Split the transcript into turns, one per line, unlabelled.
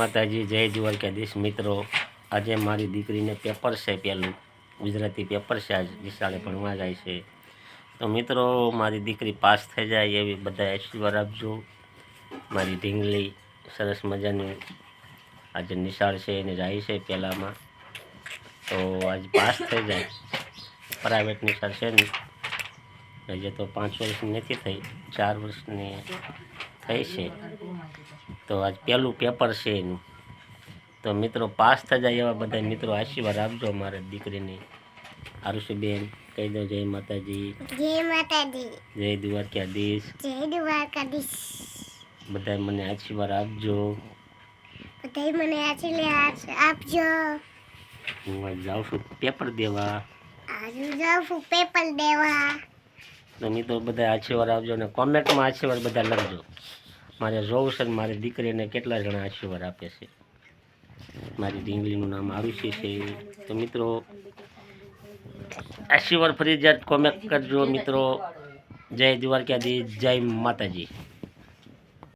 માતાજી, જય દ્વારકાધીશ મિત્રો। આજે મારી દીકરીને પેપર છે, પહેલું ગુજરાતી પેપર છે। આજ નિશાળે ભણવા જાય છે। તો મિત્રો મારી દીકરી પાસ થઈ જાય એવી બધા આશીર્વાદ આપજો। મારી ઢીંગલી સરસ મજાની આજે નિશાળ છે એને જાય છે પહેલામાં, તો આજ પાસ થઈ જાય। પ્રાઇવેટ નિશાળ છે ને, હજી તો 5 વર્ષની નથી થઈ, 4 વર્ષની થઈ છે। તો આજ પહેલું પેપર છે એનું। તો મિત્રો પાસ થઈ જાય એવા બધા મિત્રો આશીર્વાદ આપજો મારી દીકરીની। આરુષીબેન કહી દો જય માતાજી।
જય માતાજી,
જય દ્વારકાધીશ।
જય દ્વારકાધીશ।
બધા મને આશીર્વાદ આપજો।
બધા મને આશીર્વાદ આપજો।
હું આજ જાઉં છું પેપર દેવા।
આજે જાઉં છું પેપર દેવા।
તો મિત્રો બધા આશીર્વાદ આપજો અને કોમેન્ટમાં આશીર્વાદ બધા લખજો। મારે જોવું છે મારી દીકરીને કેટલા જણા આશીર્વાદ આપે છે। મારી ઢીંગલીનું નામ આરુષી છે। તો મિત્રો આશીર્વાદ ફરજિયાત કોમેન્ટ કરજો મિત્રો। જય દ્વારકાધીશ, જય માતાજી।